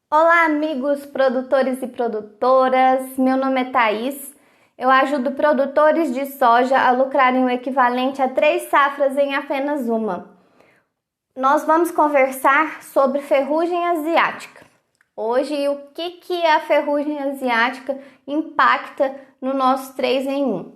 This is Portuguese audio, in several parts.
Olá, amigos produtores e produtoras. Meu nome é Thaís. Eu ajudo produtores de soja a lucrarem o equivalente a 3 safras em apenas uma. Nós vamos conversar sobre ferrugem asiática. Hoje, o que a ferrugem asiática impacta no nosso 3 em 1.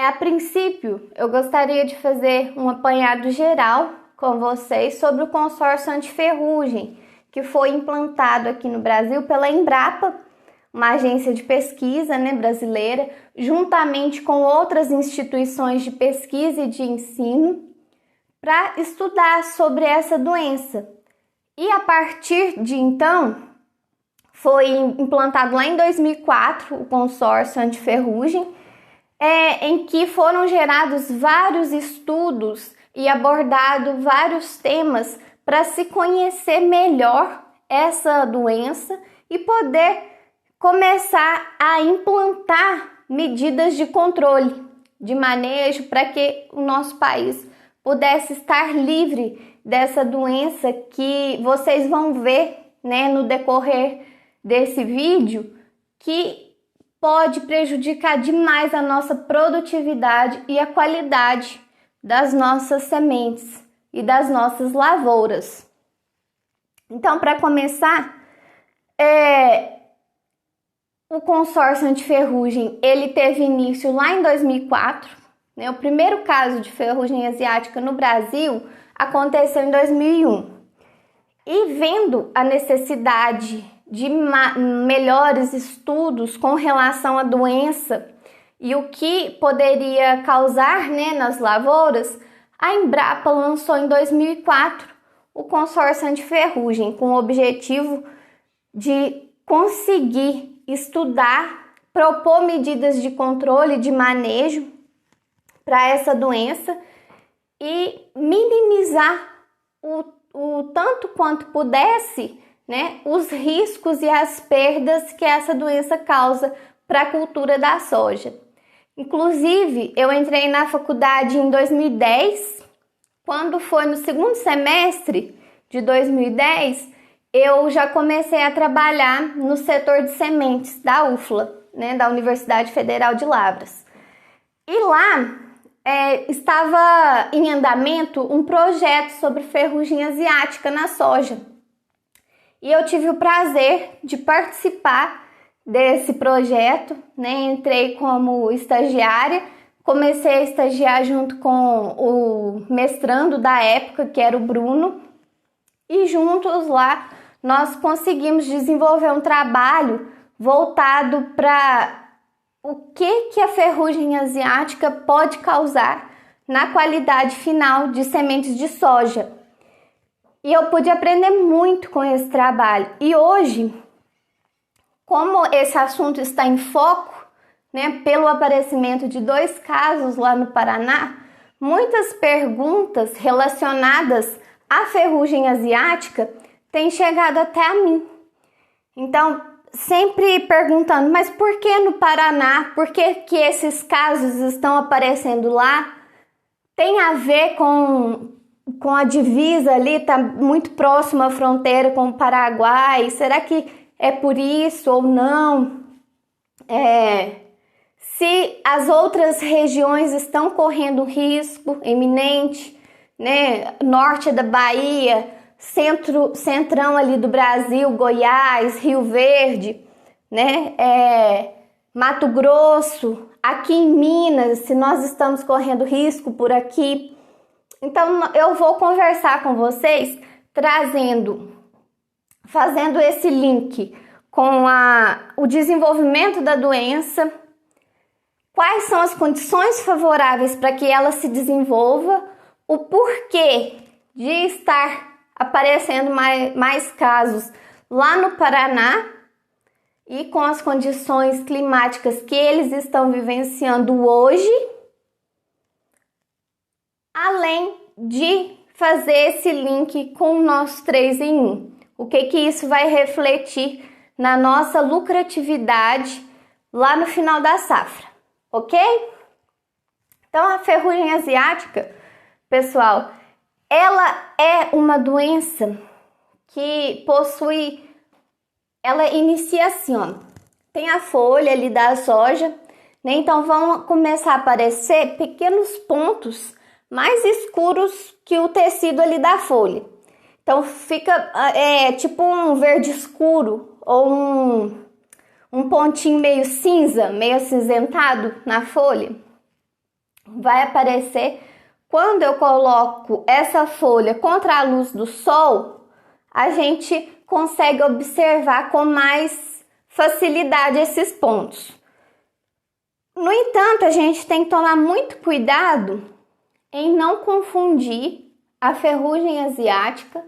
A princípio, eu gostaria de fazer um apanhado geral com vocês sobre o consórcio antiferrugem, que foi implantado aqui no Brasil pela Embrapa, uma agência de pesquisa, brasileira, juntamente com outras instituições de pesquisa e de ensino, para estudar sobre essa doença. E a partir de então, foi implantado lá em 2004 o consórcio antiferrugem, em que foram gerados vários estudos e abordado vários temas para se conhecer melhor essa doença e poder começar a implantar medidas de controle, de manejo, para que o nosso país pudesse estar livre dessa doença que vocês vão ver, no decorrer desse vídeo, que pode prejudicar demais a nossa produtividade e a qualidade das nossas sementes e das nossas lavouras. Então, para começar, o consórcio antiferrugem, ele teve início lá em 2004, O primeiro caso de ferrugem asiática no Brasil aconteceu em 2001. E vendo a necessidade de melhores estudos com relação à doença e o que poderia causar, nas lavouras, a Embrapa lançou em 2004 o consórcio antiferrugem, com o objetivo de conseguir estudar, propor medidas de controle, de manejo para essa doença e minimizar o tanto quanto pudesse, os riscos e as perdas que essa doença causa para a cultura da soja. Inclusive, eu entrei na faculdade em 2010, quando foi no segundo semestre de 2010, eu já comecei a trabalhar no setor de sementes da UFLA, da Universidade Federal de Lavras. E lá estava em andamento um projeto sobre ferrugem asiática na soja. E eu tive o prazer de participar desse projeto, Entrei como estagiária, comecei a estagiar junto com o mestrando da época, que era o Bruno, e juntos lá nós conseguimos desenvolver um trabalho voltado para o que a ferrugem asiática pode causar na qualidade final de sementes de soja. E eu pude aprender muito com esse trabalho. E hoje, como esse assunto está em foco, pelo aparecimento de 2 casos lá no Paraná, muitas perguntas relacionadas à ferrugem asiática têm chegado até a mim. Então, sempre perguntando, mas por que no Paraná? Por que esses casos estão aparecendo lá? Tem a ver com a divisa ali, está muito próximo à fronteira com o Paraguai? Será que é por isso ou não? Se as outras regiões estão correndo risco iminente, norte da Bahia, centrão ali do Brasil, Goiás, Rio Verde, Mato Grosso, aqui em Minas, se nós estamos correndo risco por aqui. Então, eu vou conversar com vocês, fazendo esse link com o desenvolvimento da doença, quais são as condições favoráveis para que ela se desenvolva, o porquê de estar aparecendo mais casos lá no Paraná e com as condições climáticas que eles estão vivenciando hoje, além de fazer esse link com o nosso 3 em 1. O que isso vai refletir na nossa lucratividade lá no final da safra, ok? Então, a ferrugem asiática, pessoal, ela é uma doença que possui ela inicia assim, ó. Tem a folha ali da soja, né? Então vão começar a aparecer pequenos pontos mais escuros que o tecido ali da folha. Então fica tipo um verde escuro ou um pontinho meio cinza, meio acinzentado na folha. Vai aparecer quando eu coloco essa folha contra a luz do sol, a gente consegue observar com mais facilidade esses pontos. No entanto, a gente tem que tomar muito cuidado em não confundir a ferrugem asiática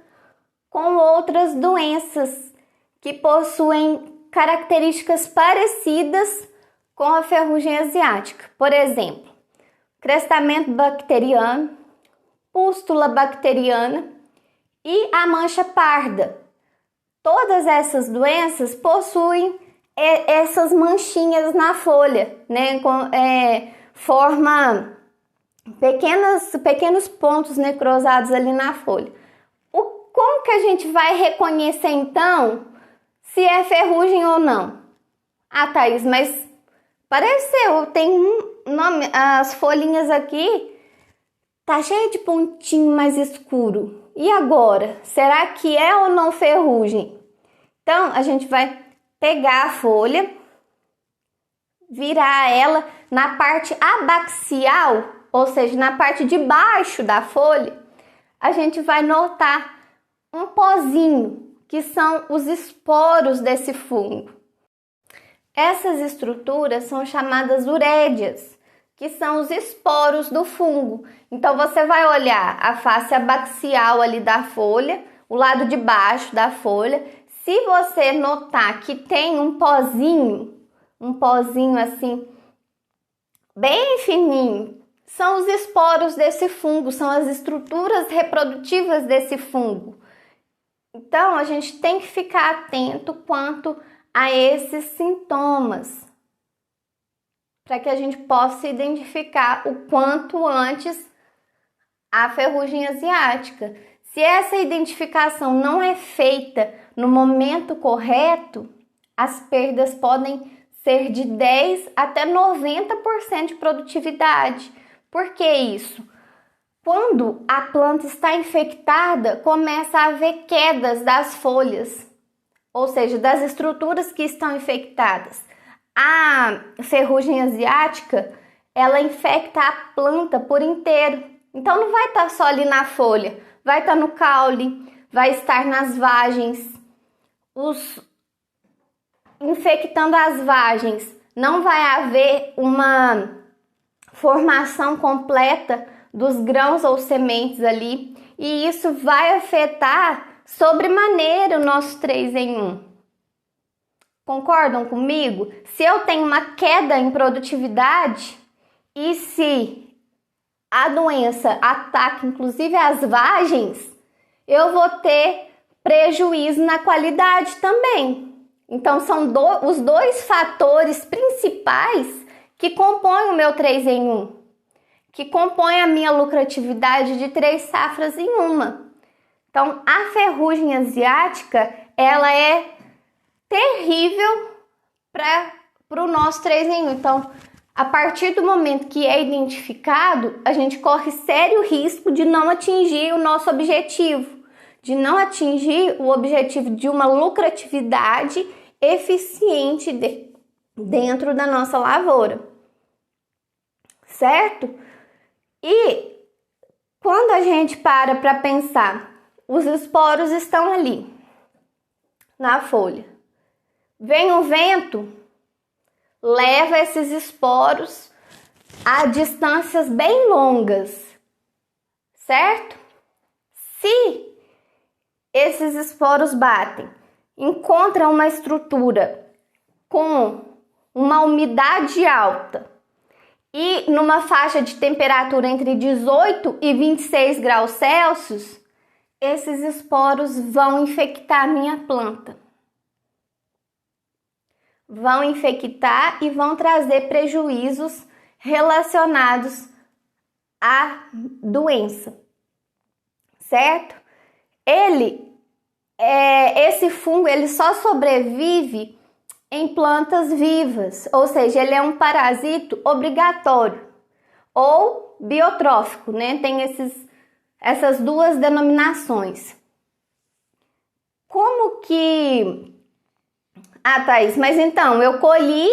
com outras doenças que possuem características parecidas com a ferrugem asiática. Por exemplo, crestamento bacteriano, pústula bacteriana e a mancha parda. Todas essas doenças possuem essas manchinhas na folha, né? Forma pequenos pontos necrosados ali na folha. Como que a gente vai reconhecer então se é ferrugem ou não? Ah, Thaís, mas pareceu, tem nome, as folhinhas aqui tá cheia de pontinho mais escuro. E agora? Será que é ou não ferrugem? Então, a gente vai pegar a folha, virar ela na parte abaxial, ou seja, na parte de baixo da folha, a gente vai notar um pozinho, que são os esporos desse fungo. Essas estruturas são chamadas urédias, que são os esporos do fungo. Então, você vai olhar a face abaxial ali da folha, o lado de baixo da folha. Se você notar que tem um pozinho assim, bem fininho, são os esporos desse fungo, são as estruturas reprodutivas desse fungo. Então, a gente tem que ficar atento quanto a esses sintomas, para que a gente possa identificar o quanto antes a ferrugem asiática. Se essa identificação não é feita no momento correto, as perdas podem ser de 10 até 90% de produtividade. Por que isso? Quando a planta está infectada, começa a haver quedas das folhas, ou seja, das estruturas que estão infectadas. A ferrugem asiática, ela infecta a planta por inteiro. Então não vai estar só ali na folha, vai estar no caule, vai estar nas vagens. Infectando as vagens, não vai haver uma formação completa dos grãos ou sementes ali, e isso vai afetar sobremaneira o nosso 3 em 1. Concordam comigo? Se eu tenho uma queda em produtividade e se a doença ataca inclusive as vagens, eu vou ter prejuízo na qualidade também. Então são os dois fatores principais que compõem o meu 3 em 1. Que compõe a minha lucratividade de 3 safras em uma. Então, a ferrugem asiática, ela é terrível para o nosso 3 em 1. Então, a partir do momento que é identificado, a gente corre sério risco de não atingir o nosso objetivo, de não atingir o objetivo de uma lucratividade eficiente dentro da nossa lavoura. Certo? E quando a gente para pensar, os esporos estão ali, na folha. Vem o vento, leva esses esporos a distâncias bem longas, certo? Se esses esporos batem, encontram uma estrutura com uma umidade alta, e numa faixa de temperatura entre 18 e 26 graus Celsius, esses esporos vão infectar a minha planta. Vão infectar e vão trazer prejuízos relacionados à doença, certo? esse fungo ele só sobrevive em plantas vivas, ou seja, ele é um parasito obrigatório ou biotrófico, né? Tem essas duas denominações. Como que... Thaís, mas então, eu colhi,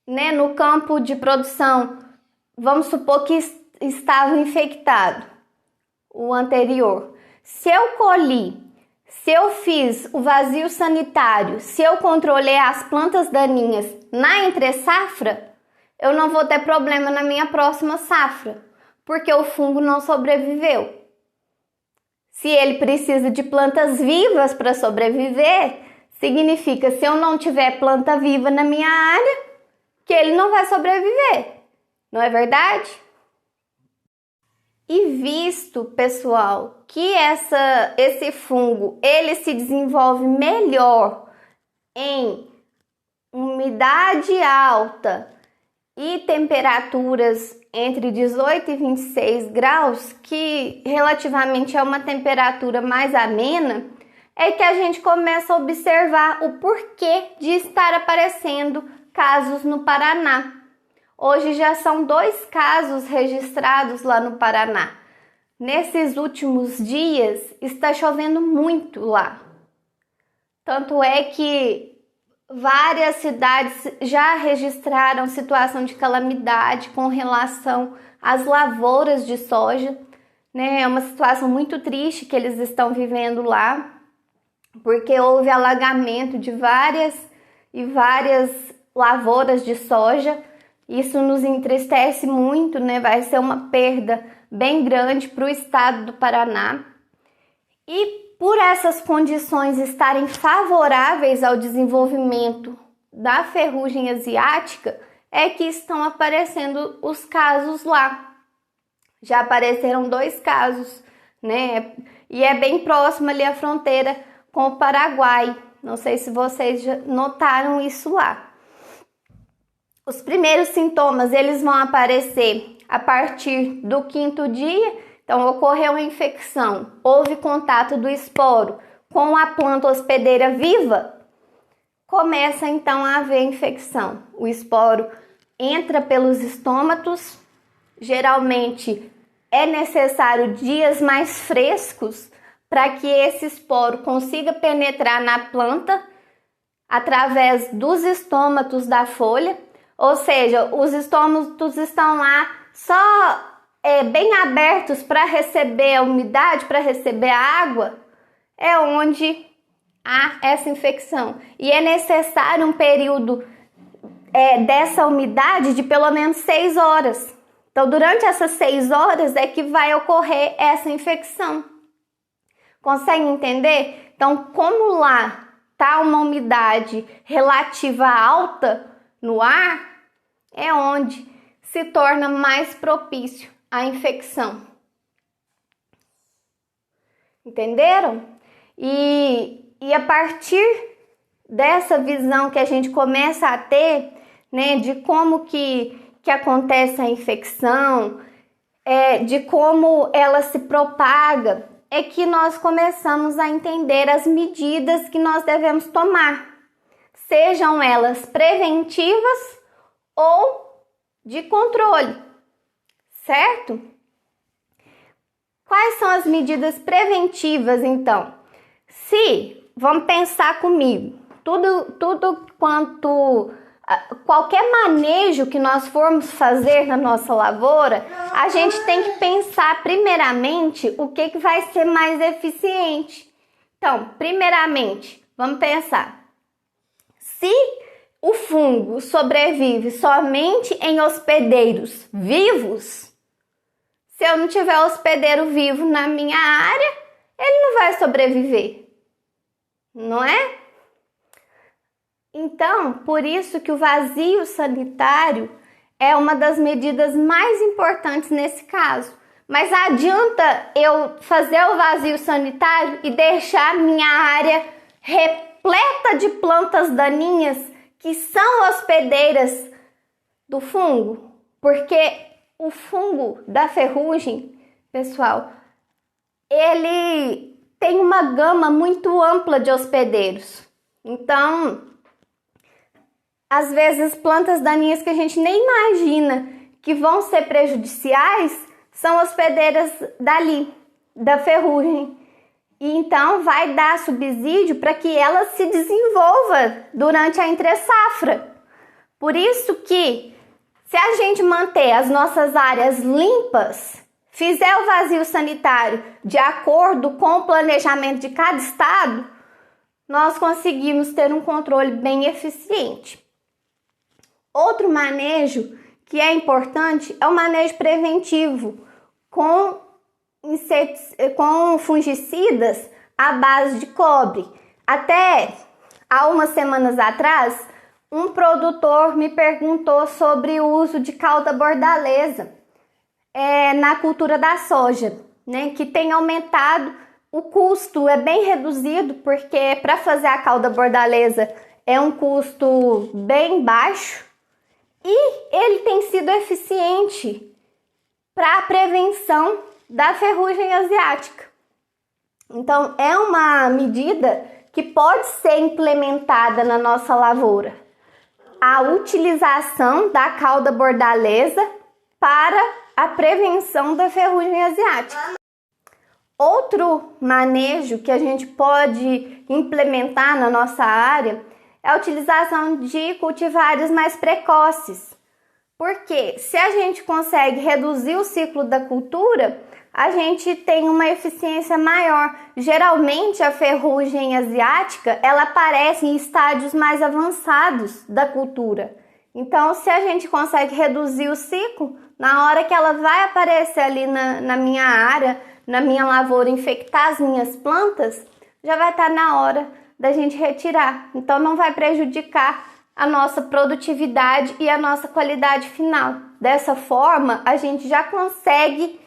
né, no campo de produção, vamos supor que estava infectado, o anterior. Se eu colhi, se eu fiz o vazio sanitário, se eu controlei as plantas daninhas na entre-safra, eu não vou ter problema na minha próxima safra, porque o fungo não sobreviveu. Se ele precisa de plantas vivas para sobreviver, significa se eu não tiver planta viva na minha área, que ele não vai sobreviver. Não é verdade? E visto, pessoal, que esse fungo ele se desenvolve melhor em umidade alta e temperaturas entre 18 e 26 graus, que relativamente é uma temperatura mais amena, é que a gente começa a observar o porquê de estar aparecendo casos no Paraná. Hoje já são 2 casos registrados lá no Paraná. Nesses últimos dias está chovendo muito lá. Tanto é que várias cidades já registraram situação de calamidade com relação às lavouras de soja, né? É uma situação muito triste que eles estão vivendo lá, porque houve alagamento de várias lavouras de soja. Isso nos entristece muito, né? Vai ser uma perda bem grande para o estado do Paraná. E por essas condições estarem favoráveis ao desenvolvimento da ferrugem asiática, é que estão aparecendo os casos lá. Já apareceram 2 casos, né? E é bem próximo ali à fronteira com o Paraguai. Não sei se vocês já notaram isso lá. Os primeiros sintomas, eles vão aparecer a partir do 5º dia. Então, ocorreu a infecção, houve contato do esporo com a planta hospedeira viva, começa então a haver infecção. O esporo entra pelos estômatos, geralmente é necessário dias mais frescos para que esse esporo consiga penetrar na planta através dos estômatos da folha, ou seja, os estômatos estão lá só bem abertos para receber a umidade, para receber a água, é onde há essa infecção. E é necessário um período dessa umidade de pelo menos 6 horas. Então, durante essas 6 horas é que vai ocorrer essa infecção. Consegue entender? Então, como lá está uma umidade relativa alta no ar, é onde se torna mais propício à infecção. Entenderam? E a partir dessa visão que a gente começa a ter, né, de como que acontece a infecção, de como ela se propaga, é que nós começamos a entender as medidas que nós devemos tomar, sejam elas preventivas ou de controle, certo? Quais são as medidas preventivas, então? Vamos pensar comigo, qualquer manejo que nós formos fazer na nossa lavoura, a gente tem que pensar primeiramente o que vai ser mais eficiente. Então, primeiramente, vamos pensar, se o fungo sobrevive somente em hospedeiros vivos, se eu não tiver hospedeiro vivo na minha área, ele não vai sobreviver, não é? Então, por isso que o vazio sanitário é uma das medidas mais importantes nesse caso. Mas adianta eu fazer o vazio sanitário e deixar minha área repleta de plantas daninhas que são hospedeiras do fungo? Porque o fungo da ferrugem, pessoal, ele tem uma gama muito ampla de hospedeiros. Então, às vezes, plantas daninhas que a gente nem imagina que vão ser prejudiciais são hospedeiras dali, da ferrugem. E então vai dar subsídio para que ela se desenvolva durante a entre-safra. Por isso que, se a gente manter as nossas áreas limpas, fizer o vazio sanitário de acordo com o planejamento de cada estado, nós conseguimos ter um controle bem eficiente. Outro manejo que é importante é o manejo preventivo com fungicidas à base de cobre. Até há umas semanas atrás, um produtor me perguntou sobre o uso de cauda bordaleza na cultura da soja, né, que tem aumentado. O custo é bem reduzido, porque para fazer a cauda bordaleza é um custo bem baixo e ele tem sido eficiente para a prevenção da ferrugem asiática. Então, é uma medida que pode ser implementada na nossa lavoura. A utilização da cauda bordaleza para a prevenção da ferrugem asiática. Outro manejo que a gente pode implementar na nossa área é a utilização de cultivares mais precoces. Porque se a gente consegue reduzir o ciclo da cultura, a gente tem uma eficiência maior. Geralmente a ferrugem asiática, ela aparece em estádios mais avançados da cultura. Então, se a gente consegue reduzir o ciclo, na hora que ela vai aparecer ali na minha área, na minha lavoura, infectar as minhas plantas, já vai estar na hora da gente retirar. Então, não vai prejudicar a nossa produtividade e a nossa qualidade final. Dessa forma, a gente já consegue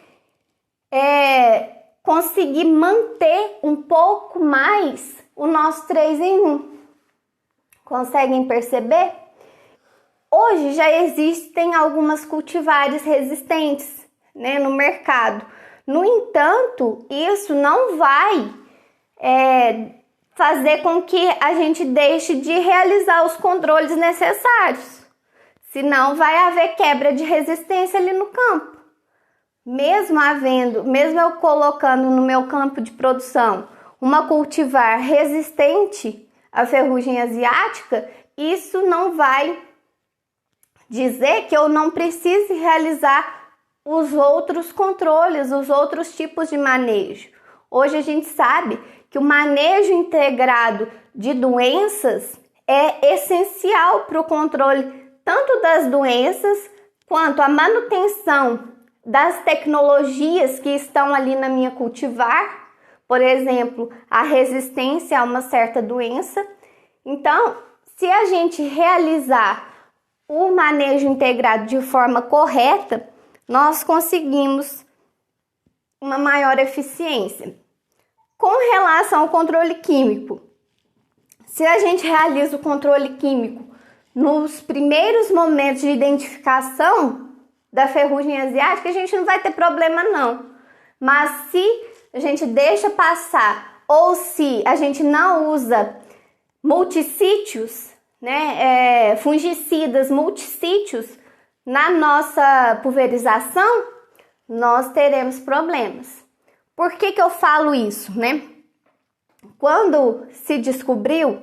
manter um pouco mais o nosso 3 em 1. Conseguem perceber? Hoje já existem algumas cultivares resistentes, né, no mercado. No entanto, isso não vai fazer com que a gente deixe de realizar os controles necessários. Senão vai haver quebra de resistência ali no campo. Mesmo eu colocando no meu campo de produção uma cultivar resistente à ferrugem asiática, isso não vai dizer que eu não precise realizar os outros controles, os outros tipos de manejo. Hoje a gente sabe que o manejo integrado de doenças é essencial para o controle tanto das doenças quanto a manutenção das tecnologias que estão ali na minha cultivar, por exemplo, a resistência a uma certa doença. Então, se a gente realizar o manejo integrado de forma correta, nós conseguimos uma maior eficiência. Com relação ao controle químico, se a gente realiza o controle químico nos primeiros momentos de identificação da ferrugem asiática, a gente não vai ter problema não. Mas se a gente deixa passar ou se a gente não usa multissítios, né, fungicidas multissítios na nossa pulverização, nós teremos problemas. Por que eu falo isso, né? Quando se descobriu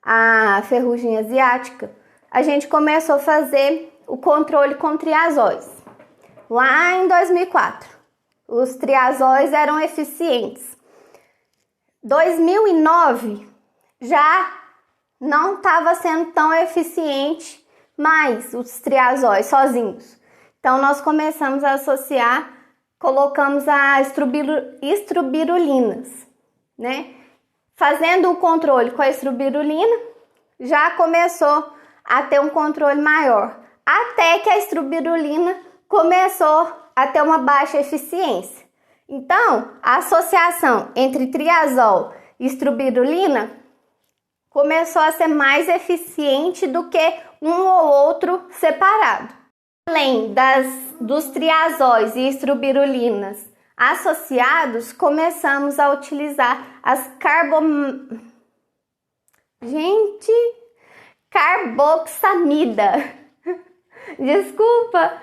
a ferrugem asiática, a gente começou a fazer o controle com triazóis. Lá em 2004, os triazóis eram eficientes. 2009 já não estava sendo tão eficiente mais os triazóis sozinhos. Então nós começamos a associar, colocamos as estrobirulinas, né? Fazendo o controle com a estrobilurina, já começou a ter um controle maior. Até que a estrobilurina começou a ter uma baixa eficiência. Então, a associação entre triazol e estrobilurina começou a ser mais eficiente do que um ou outro separado. Além dos triazóis e estrobirulinas associados, começamos a utilizar as carboxamida. Desculpa,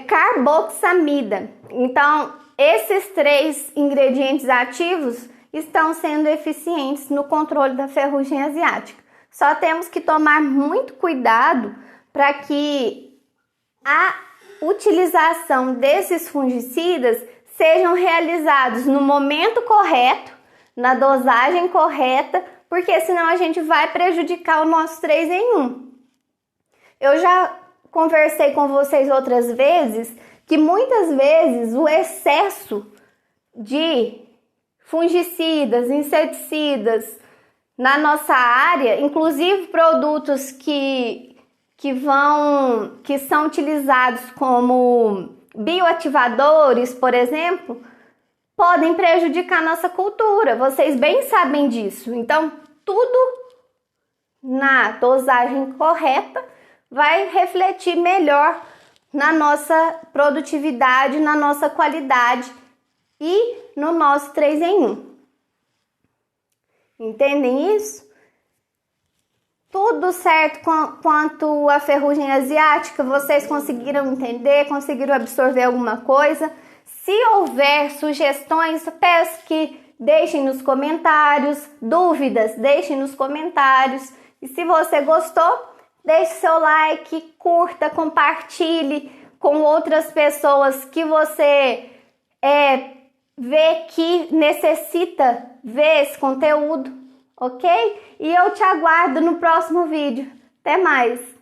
carboxamida. Então, esses 3 ingredientes ativos estão sendo eficientes no controle da ferrugem asiática. Só temos que tomar muito cuidado para que a utilização desses fungicidas sejam realizados no momento correto, na dosagem correta, porque senão a gente vai prejudicar o nosso 3 em 1. Eu já conversei com vocês outras vezes que muitas vezes o excesso de fungicidas, inseticidas na nossa área, inclusive produtos que são utilizados como bioativadores, por exemplo, podem prejudicar nossa cultura. Vocês bem sabem disso. Então, tudo na dosagem correta vai refletir melhor na nossa produtividade, na nossa qualidade e no nosso 3 em 1. Entendem isso? Tudo certo quanto à ferrugem asiática? Vocês conseguiram entender? Conseguiram absorver alguma coisa? Se houver sugestões, peço que deixem nos comentários. Dúvidas, deixem nos comentários. E se você gostou, deixe seu like, curta, compartilhe com outras pessoas que você vê que necessita ver esse conteúdo, ok? E eu te aguardo no próximo vídeo. Até mais!